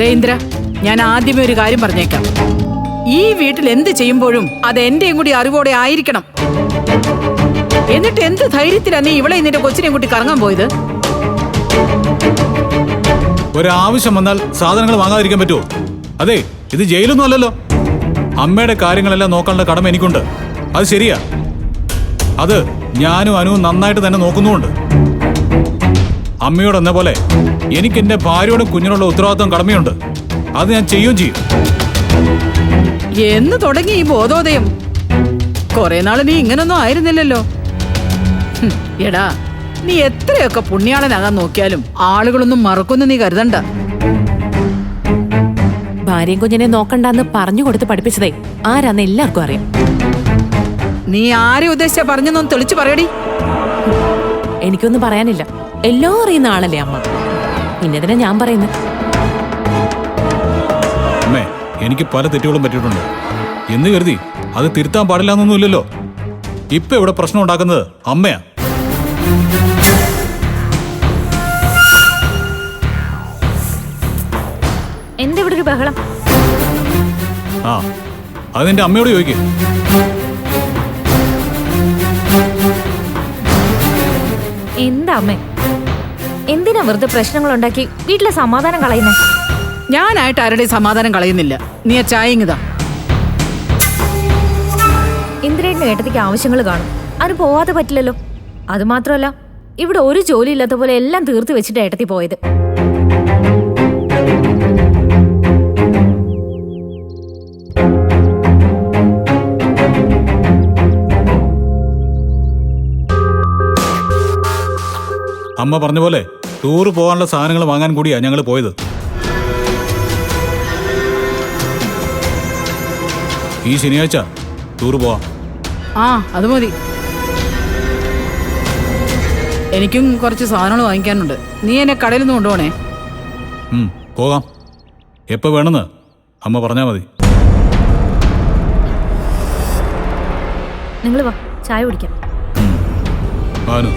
ദേ ഇന്ദ്ര, ഞാൻ ആദ്യമേ ഒരു കാര്യം പറഞ്ഞേക്കാം. ഈ വീട്ടിൽ എന്ത് ചെയ്യുമ്പോഴും അത് എന്റെയും കൂടി അറിവോടെ ആയിരിക്കണം. എന്നിട്ട് എന്ത് ധൈര്യത്തിലാണ് നീ ഇവളെ നിന്റെ കൊച്ചിനെയും കൂട്ടി കറങ്ങാൻ പോയത്? ഒരാവശ്യം വന്നാൽ സാധനങ്ങൾ വാങ്ങാതിരിക്കാൻ പറ്റുമോ? അതെ, ഇത് ജയിലൊന്നും അല്ലല്ലോ. അമ്മയുടെ കാര്യങ്ങളെല്ലാം നോക്കാനുള്ള കടമ എനിക്കുണ്ട്. അത് ശരിയാ. അത് ഞാനും അനുവും നന്നായിട്ട് തന്നെ നോക്കുന്നുമുണ്ട്. അമ്മയോട് എന്ന പോലെ എനിക്ക് എന്റെ ഭാര്യയോടും കുഞ്ഞിനുള്ള ഉത്തരവാദിത്വം കടമയുണ്ട്. അത് ഞാൻ ചെയ്യുകയും ചെയ്യും. എന്ന് തുടങ്ങി ഈ ബോധോദയം? കുറെ നാള് നീ ഇങ്ങനൊന്നും ആയിരുന്നില്ലല്ലോ. എടാ, നീ എത്രയൊക്കെ പുണ്യാളനാകാൻ നോക്കിയാലും ആളുകളൊന്നും മറക്കൊന്നും നീ കരുതണ്ട. ഭാര്യയും കുഞ്ഞിനെ നോക്കണ്ടെന്ന് പറഞ്ഞു കൊടുത്ത് പഠിപ്പിച്ചതേ ആരാന്ന് എല്ലാവർക്കും അറിയാം. നീ ആരെ ഉദ്ദേശിച്ച പറഞ്ഞൊന്നും തെളിച്ചു പറയടി. എനിക്കൊന്നും പറയാനില്ല. എല്ലാം അറിയുന്ന ആളല്ലേ അമ്മ. പിന്നെതിനാ ഞാൻ പറയുന്നത്? അമ്മേ, എനിക്ക് പല തെറ്റുകളും പറ്റിയിട്ടുണ്ട് എന്ന് കരുതി അത് തിരുത്താൻ പാടില്ല എന്നൊന്നുമില്ലല്ലോ. ഇപ്പൊ ഇവിടെ പ്രശ്നം ഉണ്ടാക്കുന്നത് അമ്മയാ. എന്താ ഇവിടെ ഒരു ബഹളം? ആ, അത് എന്റെ അമ്മയോട് ചോദിക്കേ. എന്താ അമ്മേ, എന്തിനാ വെറുതെ പ്രശ്നങ്ങൾ ഉണ്ടാക്കി വീട്ടിലെ സമാധാനം കളയുന്നേ? ഞാനായിട്ട് ആരുടെയും സമാധാനം കളയുന്നില്ല. നീ ആ ചായ ഇങ്ങതാ. ഇന്ദ്രേട്ടന് ഏട്ടത്തിക്ക് ആവശ്യങ്ങൾ കാണും, അതിന് പോവാതെ പറ്റില്ലല്ലോ. അത് മാത്രമല്ല, ഇവിടെ ഒരു ജോലി ഇല്ലാത്ത പോലെ എല്ലാം തീർത്ത് വെച്ചിട്ട് ഏട്ടത്തി പോയത്. അമ്മ പറഞ്ഞ പോലെ ടൂറ് പോകാനുള്ള സാധനങ്ങൾ വാങ്ങാൻ കൂടിയാ ഞങ്ങൾ പോയത്. ഈ ശനിയാഴ്ച ടൂറ് പോവാം. ആ, അത് മതി. എനിക്കും കുറച്ച് സാധനങ്ങൾ വാങ്ങിക്കാനുണ്ട്. നീ എന്നെ കടയിൽ നിന്ന് കൊണ്ടുപോണേ. പോകാം. എപ്പോ വേണമെന്ന് അമ്മ പറഞ്ഞാൽ മതി. നിങ്ങൾ വാ, ചായ കുടിക്കാം. ഭാനു.